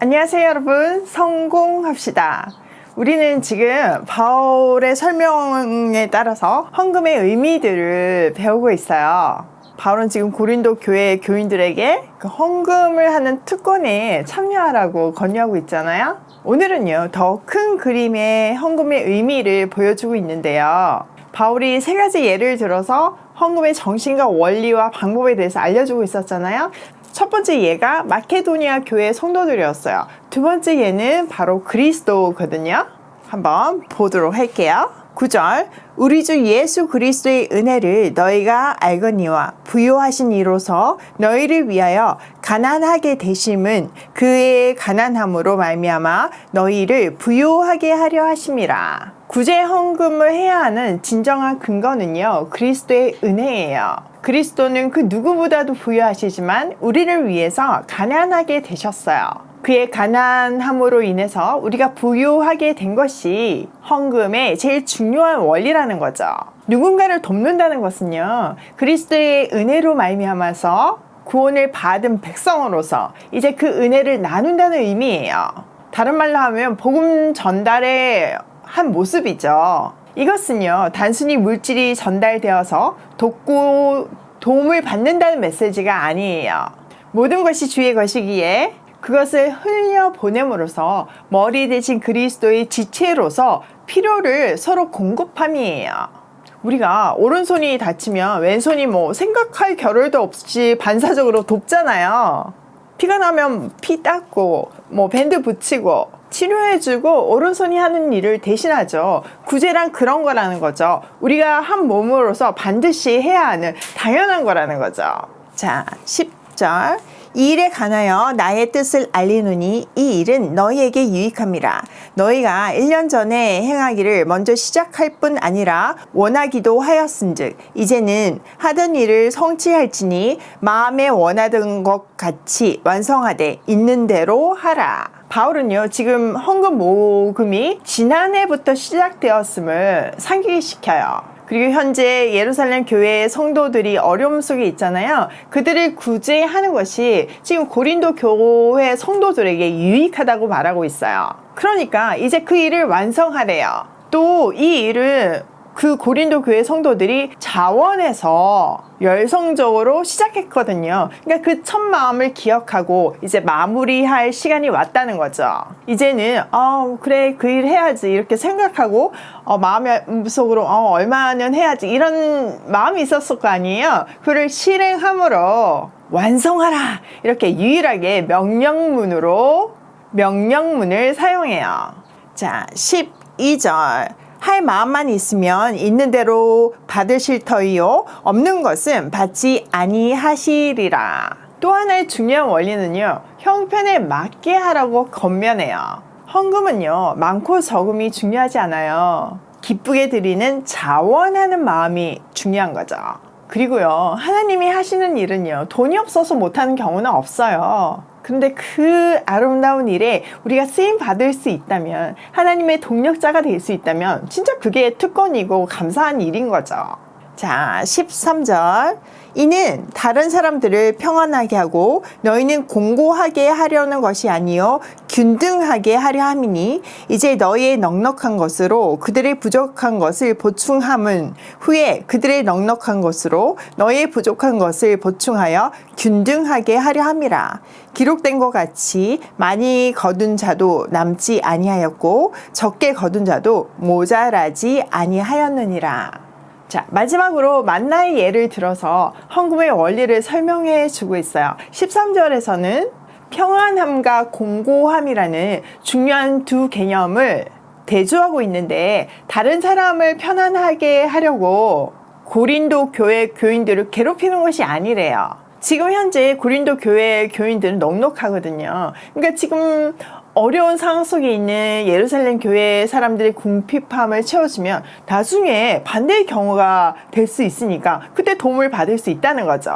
안녕하세요 여러분, 성공합시다. 우리는 지금 바울의 설명에 따라서 헌금의 의미들을 배우고 있어요. 바울은 지금 고린도 교회 교인들에게 그 헌금을 하는 특권에 참여하라고 권유하고 있잖아요. 오늘은요, 더 큰 그림의 헌금의 의미를 보여주고 있는데요. 바울이 세 가지 예를 들어서 헌금의 정신과 원리와 방법에 대해서 알려주고 있었잖아요. 첫 번째 예가 마케도니아 교회 성도들이었어요. 두 번째 예는 바로 그리스도거든요. 한번 보도록 할게요. 9절, 우리 주 예수 그리스도의 은혜를 너희가 알거니와 부요하신 이로서 너희를 위하여 가난하게 되심은 그의 가난함으로 말미암아 너희를 부요하게 하려 하심이라. 구제 헌금을 해야 하는 진정한 근거는요, 그리스도의 은혜예요. 그리스도는 그 누구보다도 부유하시지만 우리를 위해서 가난하게 되셨어요. 그의 가난함으로 인해서 우리가 부유하게 된 것이 헌금의 제일 중요한 원리라는 거죠. 누군가를 돕는다는 것은요, 그리스도의 은혜로 말미암아서 구원을 받은 백성으로서 이제 그 은혜를 나눈다는 의미예요. 다른 말로 하면 복음 전달의 한 모습이죠. 이것은요, 단순히 물질이 전달되어서 도움을 받는다는 메시지가 아니에요. 모든 것이 주의 것이기에 그것을 흘려보냄으로써 머리 대신 그리스도의 지체로서 필요를 서로 공급함이에요. 우리가 오른손이 다치면 왼손이 생각할 겨를도 없이 반사적으로 돕잖아요. 피가 나면 피 닦고 밴드 붙이고 치료해주고 오른손이 하는 일을 대신하죠. 구제란 그런 거라는 거죠. 우리가 한 몸으로서 반드시 해야 하는 당연한 거라는 거죠. 자, 10절, 이 일에 관하여 나의 뜻을 알리노니 이 일은 너희에게 유익함이라. 너희가 1년 전에 행하기를 먼저 시작할 뿐 아니라 원하기도 하였은즉 이제는 하던 일을 성취할지니 마음에 원하던 것 같이 완성하되 있는 대로 하라. 바울은요, 지금 헌금 모금이 지난해부터 시작되었음을 상기시켜요. 그리고 현재 예루살렘 교회의 성도들이 어려움 속에 있잖아요. 그들을 구제하는 것이 지금 고린도 교회 성도들에게 유익하다고 말하고 있어요. 그러니까 이제 그 일을 완성하래요. 또 이 일을 그 고린도 교회 성도들이 자원해서 열성적으로 시작했거든요. 그러니까 그 첫 마음을 기억하고 이제 마무리할 시간이 왔다는 거죠. 이제는 그래, 그 일 해야지 이렇게 생각하고 마음속으로 얼마년 해야지 이런 마음이 있었을 거 아니에요. 그를 실행함으로 완성하라 이렇게 유일하게 명령문을 사용해요. 자, 12절, 할 마음만 있으면 있는 대로 받으실 터이요 없는 것은 받지 아니하시리라. 또 하나의 중요한 원리는요, 형편에 맞게 하라고 권면해요. 헌금은요, 많고 적음이 중요하지 않아요. 기쁘게 드리는 자원하는 마음이 중요한 거죠. 그리고요, 하나님이 하시는 일은요, 돈이 없어서 못하는 경우는 없어요. 근데 그 아름다운 일에 우리가 쓰임 받을 수 있다면, 하나님의 동력자가 될 수 있다면 진짜 그게 특권이고 감사한 일인 거죠. 자, 13절, 이는 다른 사람들을 평안하게 하고 너희는 공고하게 하려는 것이 아니요 균등하게 하려 함이니 이제 너희의 넉넉한 것으로 그들의 부족한 것을 보충함은 후에 그들의 넉넉한 것으로 너희의 부족한 것을 보충하여 균등하게 하려 함이라. 기록된 것 같이 많이 거둔 자도 남지 아니하였고 적게 거둔 자도 모자라지 아니하였느니라. 자, 마지막으로 만나의 예를 들어서 헌금의 원리를 설명해 주고 있어요. 13절에서는 평안함과 공고함이라는 중요한 두 개념을 대조하고 있는데, 다른 사람을 편안하게 하려고 고린도 교회 교인들을 괴롭히는 것이 아니래요. 지금 현재 고린도 교회 교인들은 넉넉하거든요. 그러니까 지금 어려운 상황 속에 있는 예루살렘 교회 사람들의 궁핍함을 채워주면 나중에 반대의 경우가 될 수 있으니까 그때 도움을 받을 수 있다는 거죠.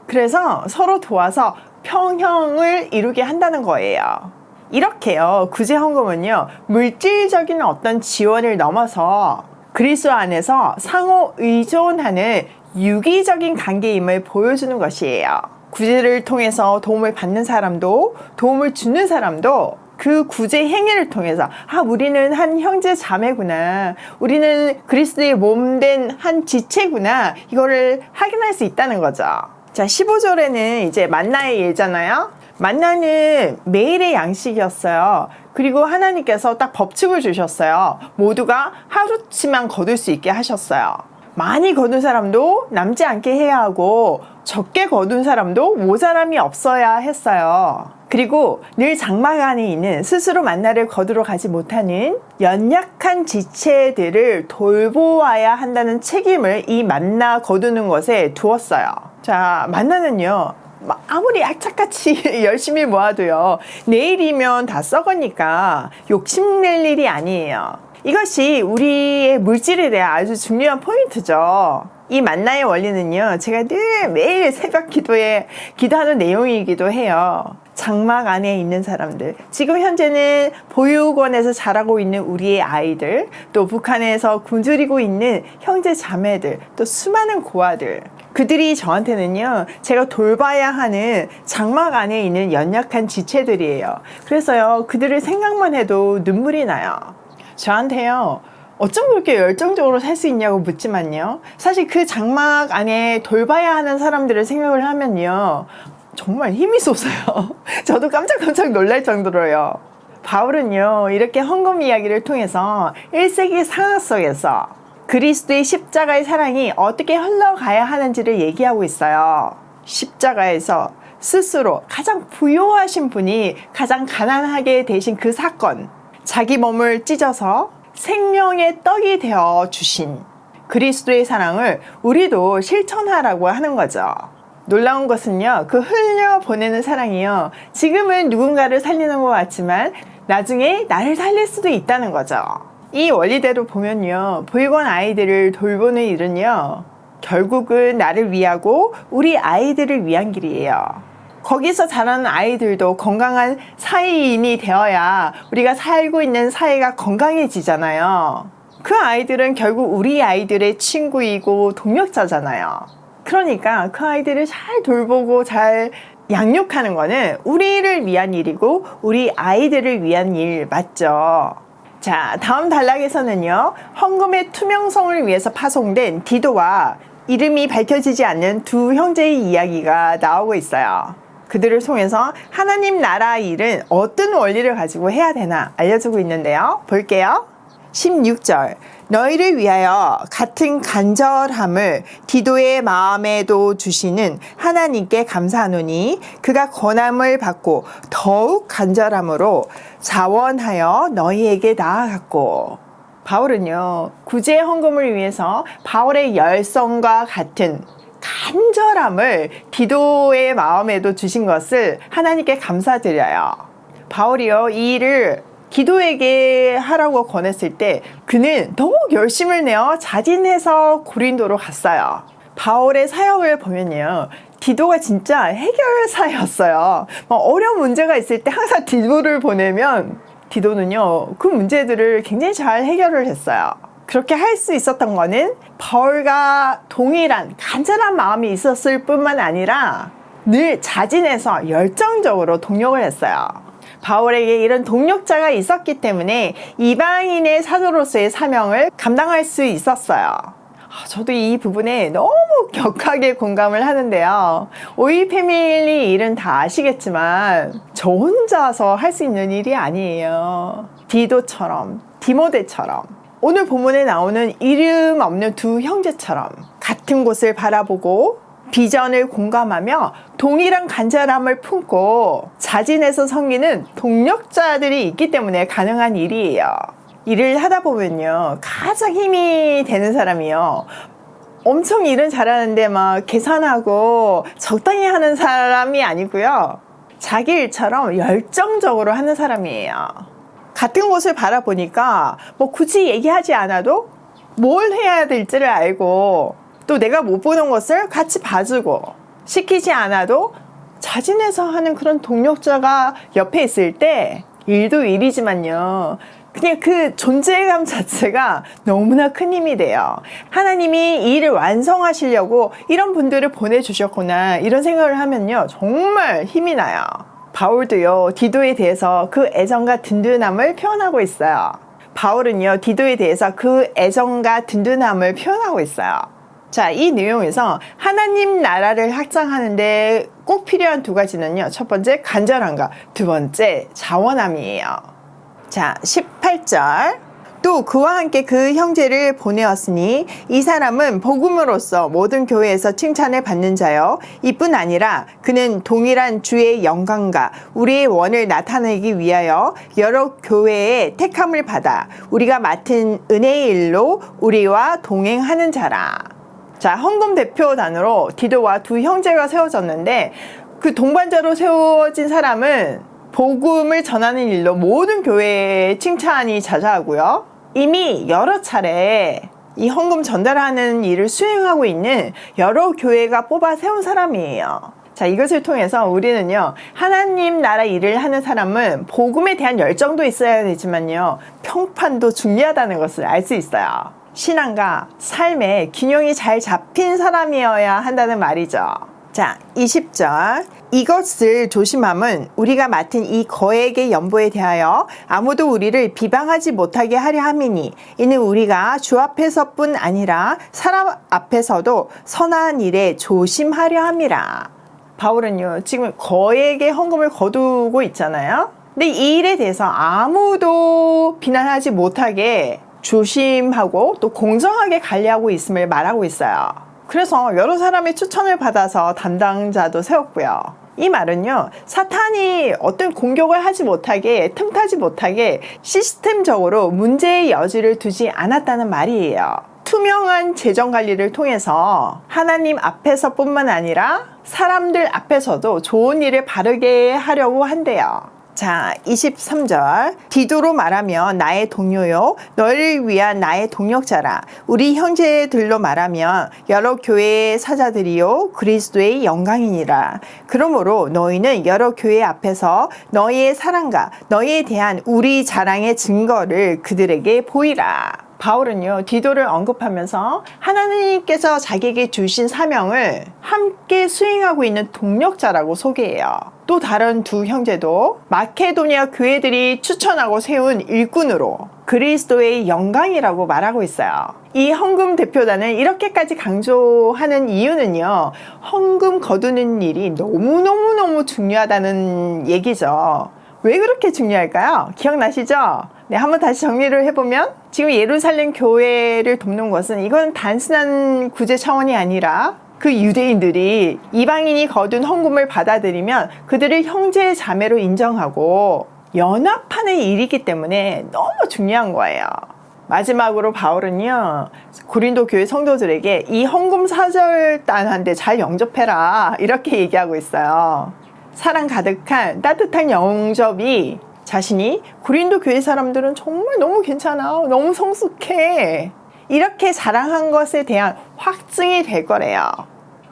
그래서 서로 도와서 평형을 이루게 한다는 거예요. 이렇게요, 구제 헌금은요, 물질적인 어떤 지원을 넘어서 그리스도 안에서 상호 의존하는 유기적인 관계임을 보여주는 것이에요. 구제를 통해서 도움을 받는 사람도 도움을 주는 사람도 그 구제 행위를 통해서 우리는 한 형제 자매구나, 우리는 그리스도의 몸된 한 지체구나, 이거를 확인할 수 있다는 거죠. 자, 15절에는 이제 만나의 예잖아요. 만나는 매일의 양식이었어요. 그리고 하나님께서 딱 법칙을 주셨어요. 모두가 하루치만 거둘 수 있게 하셨어요. 많이 거둔 사람도 남지 않게 해야 하고 적게 거둔 사람도 모자람이 없어야 했어요. 그리고 늘 장막 안에 있는 스스로 만나를 거두러 가지 못하는 연약한 지체들을 돌보아야 한다는 책임을 이 만나 거두는 것에 두었어요. 자, 만나는요, 아무리 악착같이 열심히 모아도요, 내일이면 다 썩으니까 욕심낼 일이 아니에요. 이것이 우리의 물질에 대한 아주 중요한 포인트죠. 이 만나의 원리는요, 제가 늘 매일 새벽 기도하는 내용이기도 해요. 장막 안에 있는 사람들, 지금 현재는 보육원에서 자라고 있는 우리의 아이들, 또 북한에서 굶주리고 있는 형제 자매들, 또 수많은 고아들, 그들이 저한테는요, 제가 돌봐야 하는 장막 안에 있는 연약한 지체들이에요. 그래서요, 그들을 생각만 해도 눈물이 나요. 저한테요, 어쩜 그렇게 열정적으로 살 수 있냐고 묻지만요, 사실 그 장막 안에 돌봐야 하는 사람들을 생각을 하면요, 정말 힘이 솟아요. 저도 깜짝깜짝 놀랄 정도로요. 바울은요, 이렇게 헌금 이야기를 통해서 1세기 상황 속에서 그리스도의 십자가의 사랑이 어떻게 흘러가야 하는지를 얘기하고 있어요. 십자가에서 스스로 가장 부요하신 분이 가장 가난하게 되신 그 사건, 자기 몸을 찢어서 생명의 떡이 되어 주신 그리스도의 사랑을 우리도 실천하라고 하는 거죠. 놀라운 것은요, 그 흘려보내는 사랑이요, 지금은 누군가를 살리는 것 같지만 나중에 나를 살릴 수도 있다는 거죠. 이 원리대로 보면요, 보육원 아이들을 돌보는 일은요, 결국은 나를 위하고 우리 아이들을 위한 길이에요. 거기서 자라는 아이들도 건강한 사회인이 되어야 우리가 살고 있는 사회가 건강해지잖아요. 그 아이들은 결국 우리 아이들의 친구이고 동력자잖아요. 그러니까 그 아이들을 잘 돌보고 잘 양육하는 거는 우리를 위한 일이고 우리 아이들을 위한 일 맞죠? 자, 다음 단락에서는요, 헌금의 투명성을 위해서 파송된 디도와 이름이 밝혀지지 않는 두 형제의 이야기가 나오고 있어요. 그들을 통해서 하나님 나라 일은 어떤 원리를 가지고 해야 되나 알려주고 있는데요. 볼게요. 16절, 너희를 위하여 같은 간절함을 디도의 마음에도 주시는 하나님께 감사하노니 그가 권함을 받고 더욱 간절함으로 자원하여 너희에게 나아갔고. 바울은요, 구제 헌금을 위해서 바울의 열성과 같은 간절함을 디도의 마음에도 주신 것을 하나님께 감사드려요. 바울이요, 이 일을 디도에게 하라고 권했을 때 그는 더욱 열심을 내어 자진해서 고린도로 갔어요. 바울의 사역을 보면요, 디도가 진짜 해결사였어요. 어려운 문제가 있을 때 항상 디도를 보내면 디도는요, 그 문제들을 굉장히 잘 해결을 했어요. 그렇게 할 수 있었던 거는 바울과 동일한 간절한 마음이 있었을 뿐만 아니라 늘 자진해서 열정적으로 동력을 했어요. 바울에게 이런 동력자가 있었기 때문에 이방인의 사도로서의 사명을 감당할 수 있었어요. 저도 이 부분에 너무 격하게 공감을 하는데요. 오이 패밀리 일은 다 아시겠지만 저 혼자서 할 수 있는 일이 아니에요. 디도처럼, 디모데처럼, 오늘 본문에 나오는 이름 없는 두 형제처럼 같은 곳을 바라보고 비전을 공감하며 동일한 간절함을 품고 자진해서 섬기는 동력자들이 있기 때문에 가능한 일이에요. 일을 하다 보면요, 가장 힘이 되는 사람이요, 엄청 일은 잘하는데 막 계산하고 적당히 하는 사람이 아니고요, 자기 일처럼 열정적으로 하는 사람이에요. 같은 곳을 바라보니까 굳이 얘기하지 않아도 뭘 해야 될지를 알고, 또 내가 못 보는 것을 같이 봐주고, 시키지 않아도 자진해서 하는 그런 동력자가 옆에 있을 때 일도 일이지만요, 그냥 그 존재감 자체가 너무나 큰 힘이 돼요. 하나님이 이 일을 완성하시려고 이런 분들을 보내주셨구나 이런 생각을 하면요 정말 힘이 나요. 바울도요 디도에 대해서 그 애정과 든든함을 표현하고 있어요. 바울은요 디도에 대해서 그 애정과 든든함을 표현하고 있어요. 자, 이 내용에서 하나님 나라를 확장하는데 꼭 필요한 두 가지는요. 첫 번째 간절함과 두 번째 자원함이에요. 자, 18절. 또 그와 함께 그 형제를 보내었으니 이 사람은 복음으로써 모든 교회에서 칭찬을 받는 자요. 이뿐 아니라 그는 동일한 주의 영광과 우리의 원을 나타내기 위하여 여러 교회의 택함을 받아 우리가 맡은 은혜의 일로 우리와 동행하는 자라. 자, 헌금 대표단으로 디도와 두 형제가 세워졌는데 그 동반자로 세워진 사람은 복음을 전하는 일로 모든 교회에 칭찬이 자자하고요. 이미 여러 차례 이 헌금 전달하는 일을 수행하고 있는 여러 교회가 뽑아 세운 사람이에요. 자, 이것을 통해서 우리는요, 하나님 나라 일을 하는 사람은 복음에 대한 열정도 있어야 되지만요, 평판도 중요하다는 것을 알 수 있어요. 신앙과 삶의 균형이 잘 잡힌 사람이어야 한다는 말이죠. 자, 20절. 이것을 조심함은 우리가 맡은 이 거액의 연보에 대하여 아무도 우리를 비방하지 못하게 하려 함이니 이는 우리가 주 앞에서뿐 아니라 사람 앞에서도 선한 일에 조심하려 함이라. 바울은요 지금 거액의 헌금을 거두고 있잖아요. 근데 이 일에 대해서 아무도 비난하지 못하게 조심하고 또 공정하게 관리하고 있음을 말하고 있어요. 그래서 여러 사람의 추천을 받아서 담당자도 세웠고요. 이 말은요, 사탄이 어떤 공격을 하지 못하게, 틈타지 못하게 시스템적으로 문제의 여지를 두지 않았다는 말이에요. 투명한 재정 관리를 통해서 하나님 앞에서 뿐만 아니라 사람들 앞에서도 좋은 일을 바르게 하려고 한대요. 자, 23절. 디도로 말하면 나의 동료요 너를 위한 나의 동력자라. 우리 형제들로 말하면 여러 교회의 사자들이요 그리스도의 영광이니라. 그러므로 너희는 여러 교회 앞에서 너희의 사랑과 너희에 대한 우리 자랑의 증거를 그들에게 보이라. 바울은요 디도를 언급하면서 하나님께서 자기에게 주신 사명을 함께 수행하고 있는 동력자라고 소개해요. 또 다른 두 형제도 마케도니아 교회들이 추천하고 세운 일꾼으로 그리스도의 영광이라고 말하고 있어요. 이 헌금 대표단을 이렇게까지 강조하는 이유는요, 헌금 거두는 일이 너무너무 중요하다는 얘기죠. 왜 그렇게 중요할까요? 기억나시죠? 네, 한번 다시 정리를 해보면 지금 예루살렘 교회를 돕는 것은 이건 단순한 구제 차원이 아니라 그 유대인들이 이방인이 거둔 헌금을 받아들이면 그들을 형제 자매로 인정하고 연합하는 일이기 때문에 너무 중요한 거예요. 마지막으로 바울은요 고린도 교회 성도들에게 이 헌금 사절단한테 잘 영접해라 이렇게 얘기하고 있어요. 사랑 가득한 따뜻한 영접이 자신이 고린도 교회 사람들은 정말 너무 괜찮아, 너무 성숙해 이렇게 자랑한 것에 대한 확증이 될 거래요.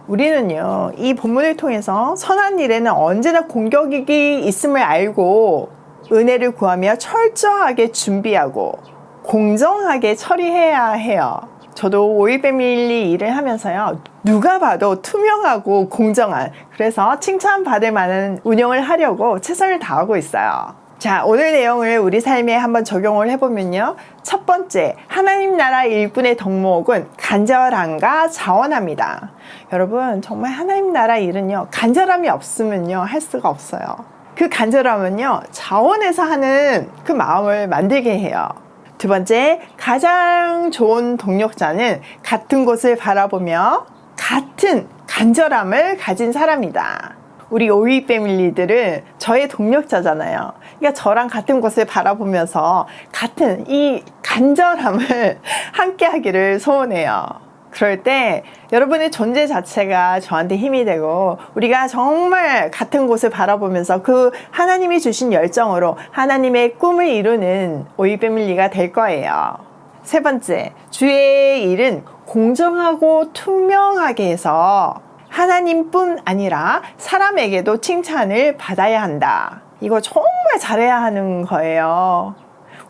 우리는요 이 본문을 통해서 선한 일에는 언제나 공격이 있음을 알고 은혜를 구하며 철저하게 준비하고 공정하게 처리해야 해요. 저도 5일 패밀리 일을 하면서요 누가 봐도 투명하고 공정한, 그래서 칭찬받을 만한 운영을 하려고 최선을 다하고 있어요. 자, 오늘 내용을 우리 삶에 한번 적용을 해보면요, 첫 번째, 하나님 나라 일꾼의 덕목은 간절함과 자원함이다. 여러분 정말 하나님 나라 일은요 간절함이 없으면요 할 수가 없어요. 그 간절함은요 자원에서 하는 그 마음을 만들게 해요. 두 번째, 가장 좋은 동력자는 같은 곳을 바라보며 같은 간절함을 가진 사람이다. 우리 오이 패밀리들은 저의 동력자잖아요. 그러니까 저랑 같은 곳을 바라보면서 같은 이 간절함을 함께 하기를 소원해요. 그럴 때 여러분의 존재 자체가 저한테 힘이 되고 우리가 정말 같은 곳을 바라보면서 그 하나님이 주신 열정으로 하나님의 꿈을 이루는 오이 패밀리가 될 거예요. 세 번째, 주의 일은 공정하고 투명하게 해서 하나님뿐 아니라 사람에게도 칭찬을 받아야 한다. 이거 정말 잘해야 하는 거예요.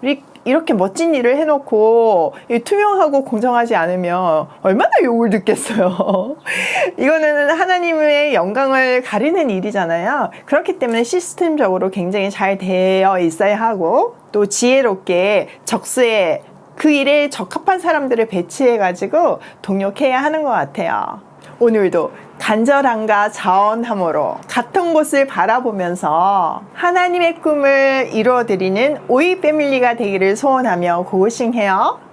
우리 이렇게 멋진 일을 해놓고 투명하고 공정하지 않으면 얼마나 욕을 듣겠어요. 이거는 하나님의 영광을 가리는 일이잖아요. 그렇기 때문에 시스템적으로 굉장히 잘 되어 있어야 하고, 또 지혜롭게 적수에 그 일에 적합한 사람들을 배치해가지고 동력해야 하는 것 같아요. 오늘도 간절함과 자원함으로 같은 곳을 바라보면서 하나님의 꿈을 이루어드리는 오이 패밀리가 되기를 소원하며 고고싱해요.